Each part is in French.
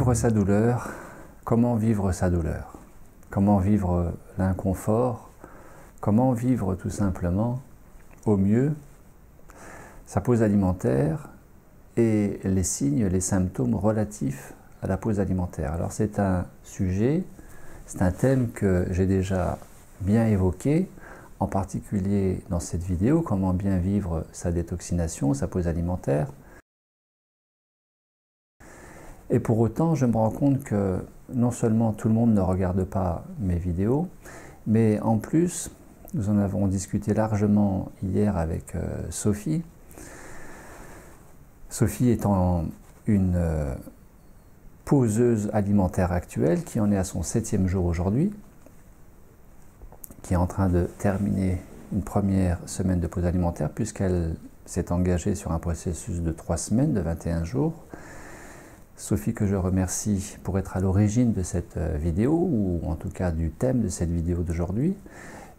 Vivre sa douleur, comment vivre sa douleur? Comment vivre l'inconfort? Comment vivre tout simplement au mieux sa pause alimentaire et les signes, les symptômes relatifs à la pause alimentaire? Alors c'est un sujet, c'est un thème que j'ai déjà bien évoqué, en particulier dans cette vidéo, comment bien vivre sa détoxination, sa pause alimentaire. Et pour autant, je me rends compte que non seulement tout le monde ne regarde pas mes vidéos, mais en plus, nous en avons discuté largement hier avec Sophie. Sophie étant une poseuse alimentaire actuelle qui en est à son 7e jour aujourd'hui, qui est en train de terminer une première semaine de pause alimentaire puisqu'elle s'est engagée sur un processus de 3 semaines, de 21 jours. Sophie, que je remercie pour être à l'origine de cette vidéo, ou en tout cas du thème de cette vidéo d'aujourd'hui.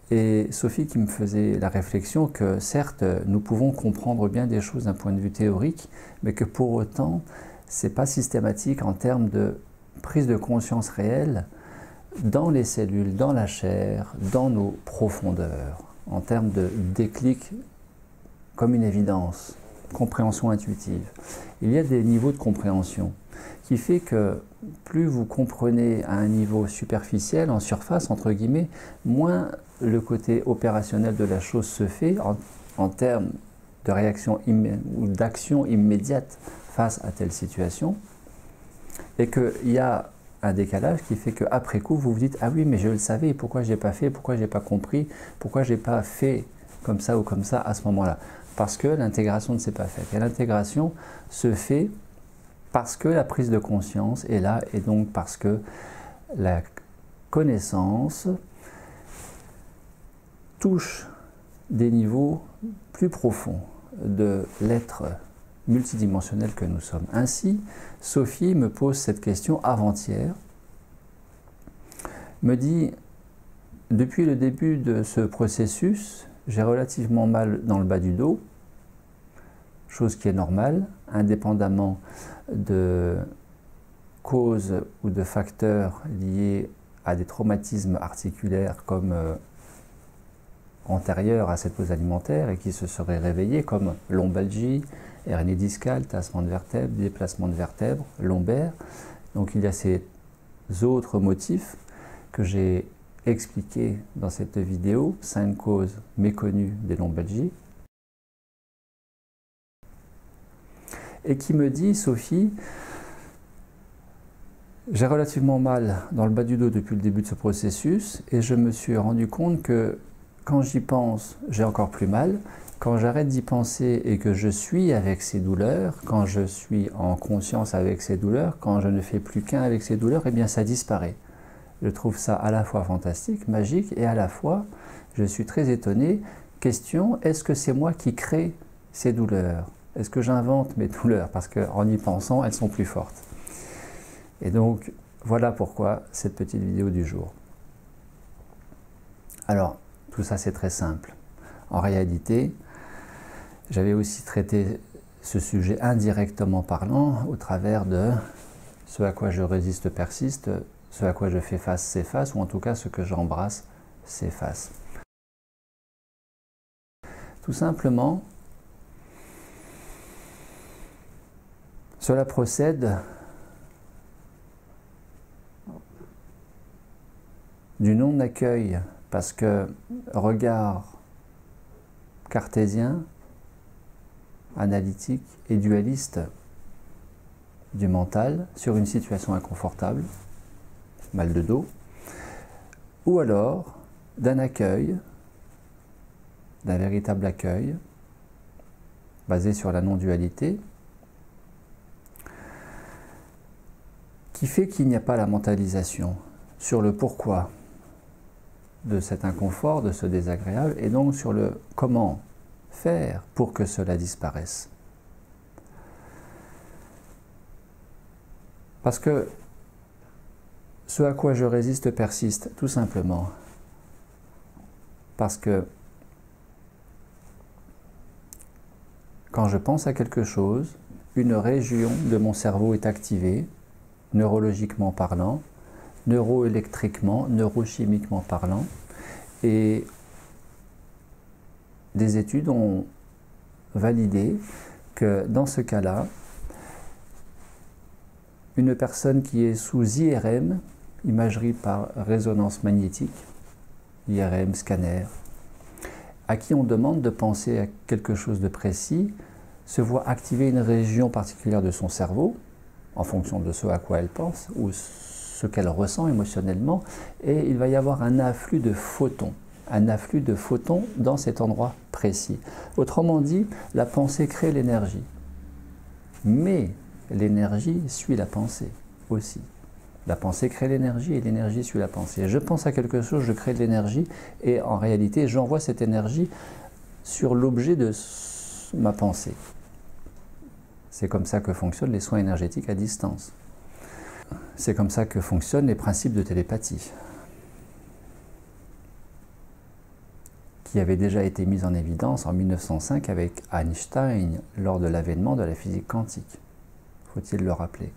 Et Sophie qui me faisait la réflexion que certes, nous pouvons comprendre bien des choses d'un point de vue théorique, mais que pour autant, ce n'est pas systématique en termes de prise de conscience réelle dans les cellules, dans la chair, dans nos profondeurs, en termes de déclic comme une évidence, compréhension intuitive. Il y a des niveaux de compréhension qui fait que plus vous comprenez à un niveau superficiel, en surface, entre guillemets, moins le côté opérationnel de la chose se fait en termes de réaction ou d'action immédiate face à telle situation, et qu'il y a un décalage qui fait qu'après coup, vous vous dites « Ah oui, mais je le savais, pourquoi je n'ai pas fait, pourquoi je n'ai pas compris, pourquoi je n'ai pas fait comme ça ou comme ça à ce moment-là ?» Parce que l'intégration ne s'est pas faite. Et l'intégration se fait parce que la prise de conscience est là, et donc parce que la connaissance touche des niveaux plus profonds de l'être multidimensionnel que nous sommes. Ainsi, Sophie me pose cette question avant-hier, me dit « Depuis le début de ce processus, j'ai relativement mal dans le bas du dos, chose qui est normale, indépendamment de causes ou de facteurs liés à des traumatismes articulaires comme antérieurs à cette pause alimentaire et qui se seraient réveillés comme lombalgie, hernie discale, tassement de vertèbres, déplacement de vertèbres, lombaires. Donc il y a ces autres motifs que j'ai expliqués dans cette vidéo, 5 causes méconnues des lombalgies. Et qui me dit, Sophie, j'ai relativement mal dans le bas du dos depuis le début de ce processus et je me suis rendu compte que quand j'y pense, j'ai encore plus mal. Quand j'arrête d'y penser et que je suis avec ces douleurs, quand je suis en conscience avec ces douleurs, quand je ne fais plus qu'un avec ces douleurs, eh bien ça disparaît. Je trouve ça à la fois fantastique, magique et à la fois, je suis très étonné. Question, est-ce que c'est moi qui crée ces douleurs ? Est-ce que j'invente mes douleurs? Parce qu'en y pensant, elles sont plus fortes. Et donc, voilà pourquoi cette petite vidéo du jour. Alors, tout ça c'est très simple. En réalité, j'avais aussi traité ce sujet indirectement parlant au travers de ce à quoi je résiste persiste, ce à quoi je fais face s'efface, ou en tout cas ce que j'embrasse s'efface. Tout simplement, cela procède du non-accueil, parce que regard cartésien, analytique et dualiste du mental sur une situation inconfortable, mal de dos, ou alors d'un accueil, d'un véritable accueil, basé sur la non-dualité, qui fait qu'il n'y a pas la mentalisation sur le pourquoi de cet inconfort, de ce désagréable, et donc sur le comment faire pour que cela disparaisse. Parce que ce à quoi je résiste persiste, tout simplement. Parce que quand je pense à quelque chose, une région de mon cerveau est activée, neurologiquement parlant, neuroélectriquement, neurochimiquement parlant. Et des études ont validé que dans ce cas-là, une personne qui est sous IRM, imagerie par résonance magnétique, IRM, scanner, à qui on demande de penser à quelque chose de précis, se voit activer une région particulière de son cerveau, en fonction de ce à quoi elle pense, ou ce qu'elle ressent émotionnellement, et il va y avoir un afflux de photons dans cet endroit précis. Autrement dit, la pensée crée l'énergie, mais l'énergie suit la pensée aussi. La pensée crée l'énergie et l'énergie suit la pensée. Je pense à quelque chose, je crée de l'énergie et en réalité, j'envoie cette énergie sur l'objet de ma pensée. C'est comme ça que fonctionnent les soins énergétiques à distance. C'est comme ça que fonctionnent les principes de télépathie, qui avaient déjà été mis en évidence en 1905 avec Einstein lors de l'avènement de la physique quantique. Faut-il le rappeler?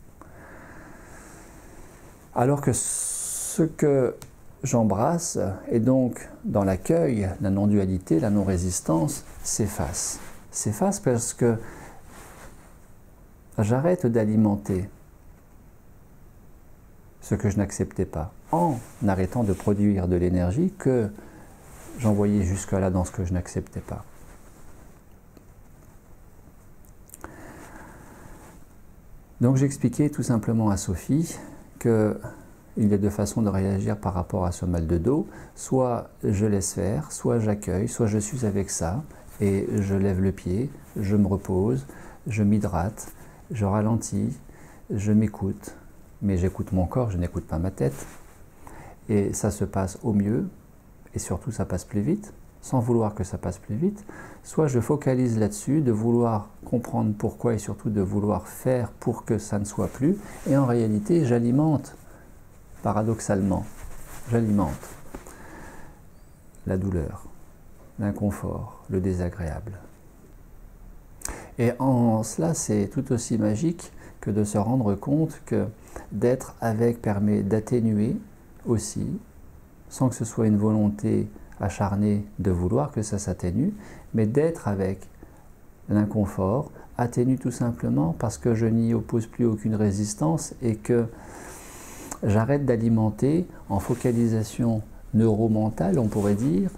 Alors que ce que j'embrasse, et donc dans l'accueil, la non-dualité, la non-résistance, s'efface. S'efface parce que j'arrête d'alimenter ce que je n'acceptais pas, en arrêtant de produire de l'énergie que j'envoyais jusque-là dans ce que je n'acceptais pas. Donc j'expliquais tout simplement à Sophie qu'il y a deux façons de réagir par rapport à ce mal de dos. Soit je laisse faire, soit j'accueille, soit je suis avec ça et je lève le pied, je me repose, je m'hydrate, je ralentis, je m'écoute, mais j'écoute mon corps, je n'écoute pas ma tête. Et ça se passe au mieux, et surtout ça passe plus vite, sans vouloir que ça passe plus vite. Soit je focalise là-dessus, de vouloir comprendre pourquoi et surtout de vouloir faire pour que ça ne soit plus. Et en réalité, j'alimente, paradoxalement, j'alimente la douleur, l'inconfort, le désagréable. Et en cela, c'est tout aussi magique que de se rendre compte que d'être avec permet d'atténuer aussi, sans que ce soit une volonté acharnée de vouloir que ça s'atténue, mais d'être avec l'inconfort atténue tout simplement parce que je n'y oppose plus aucune résistance et que j'arrête d'alimenter en focalisation neuromentale, on pourrait dire.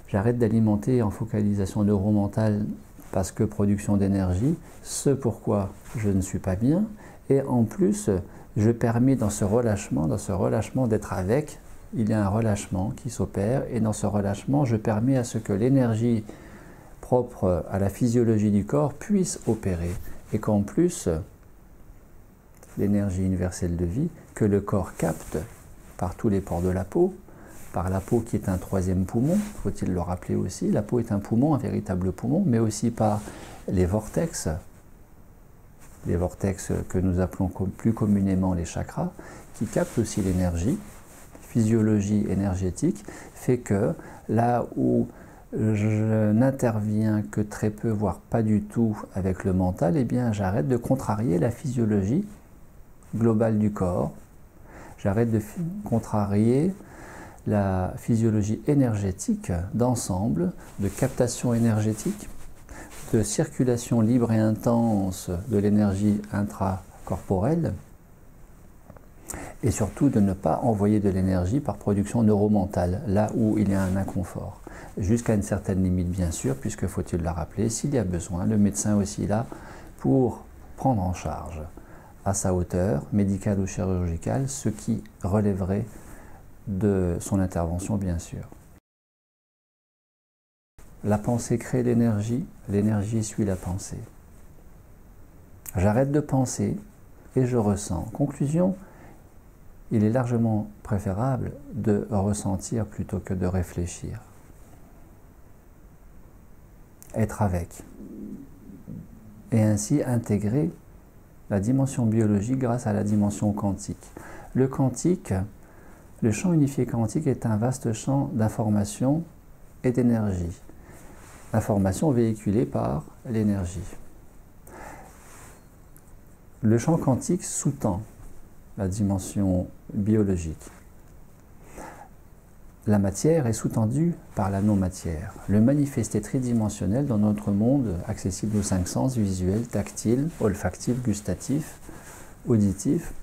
J'arrête d'alimenter en focalisation neuromentale parce que production d'énergie, ce pourquoi je ne suis pas bien. Et en plus, je permets dans ce relâchement d'être avec. Il y a un relâchement qui s'opère et dans ce relâchement, je permets à ce que l'énergie propre à la physiologie du corps puisse opérer et qu'en plus, l'énergie universelle de vie que le corps capte par tous les pores de la peau, par la peau qui est un troisième poumon, faut-il le rappeler aussi, la peau est un poumon, un véritable poumon, mais aussi par les vortex que nous appelons plus communément les chakras, qui captent aussi l'énergie. Physiologie énergétique fait que là où je n'interviens que très peu, voire pas du tout avec le mental, eh bien j'arrête de contrarier la physiologie globale du corps, j'arrête de contrarier la physiologie énergétique d'ensemble, de captation énergétique, de circulation libre et intense de l'énergie intracorporelle, et surtout de ne pas envoyer de l'énergie par production neuromentale, là où il y a un inconfort. Jusqu'à une certaine limite, bien sûr, puisque faut-il le rappeler, s'il y a besoin, le médecin aussi là pour prendre en charge à sa hauteur, médicale ou chirurgicale, ce qui relèverait de son intervention, bien sûr. La pensée crée l'énergie suit la pensée. J'arrête de penser et je ressens. Conclusion, il est largement préférable de ressentir plutôt que de réfléchir. Être avec. Et ainsi intégrer la dimension biologique grâce à la dimension quantique. Le quantique, le champ unifié quantique est un vaste champ d'information et d'énergie. Information véhiculée par l'énergie. Le champ quantique sous-tend la dimension biologique. La matière est sous-tendue par la non-matière. Le manifesté tridimensionnel dans notre monde, accessible aux 5 sens, visuel, tactile, olfactif, gustatif, auditif,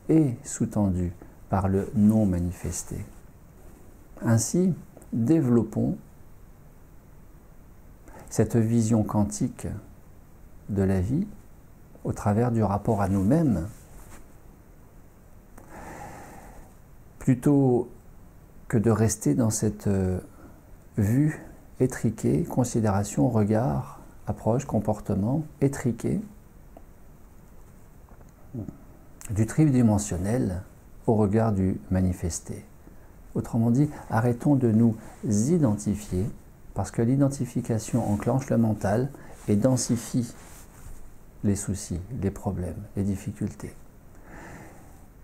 est sous-tendu par le non-manifesté. Ainsi, développons cette vision quantique de la vie au travers du rapport à nous-mêmes, plutôt que de rester dans cette vue étriquée, considération, regard, approche, comportement étriqué du tridimensionnel au regard du manifesté. Autrement dit, arrêtons de nous identifier, parce que l'identification enclenche le mental et densifie les soucis, les problèmes, les difficultés.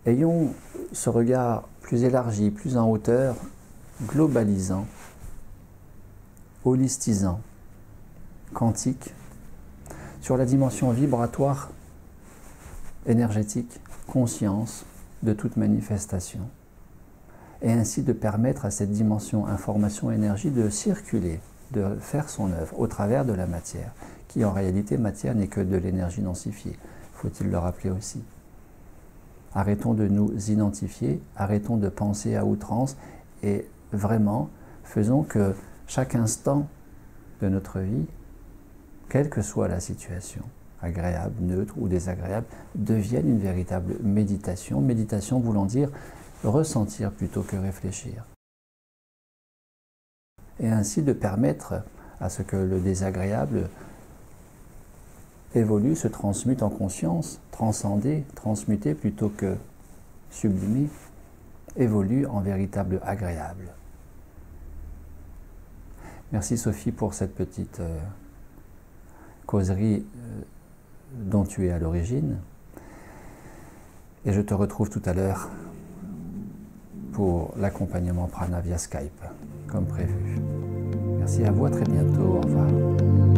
Ayons ce regard plus élargi, plus en hauteur, globalisant, holistisant, quantique, sur la dimension vibratoire, énergétique, conscience de toute manifestation, et ainsi de permettre à cette dimension information-énergie de circuler, de faire son œuvre au travers de la matière, qui en réalité, matière n'est que de l'énergie densifiée, faut-il le rappeler aussi. Arrêtons de nous identifier, arrêtons de penser à outrance et vraiment faisons que chaque instant de notre vie, quelle que soit la situation, agréable, neutre ou désagréable, devienne une véritable méditation. Méditation voulant dire ressentir plutôt que réfléchir. Et ainsi de permettre à ce que le désagréable évolue, se transmute en conscience, transcender, transmuter plutôt que sublimer, évolue en véritable agréable. Merci Sophie pour cette petite causerie dont tu es à l'origine. Et je te retrouve tout à l'heure pour l'accompagnement prana via Skype, comme prévu. Merci à vous, à très bientôt, au revoir.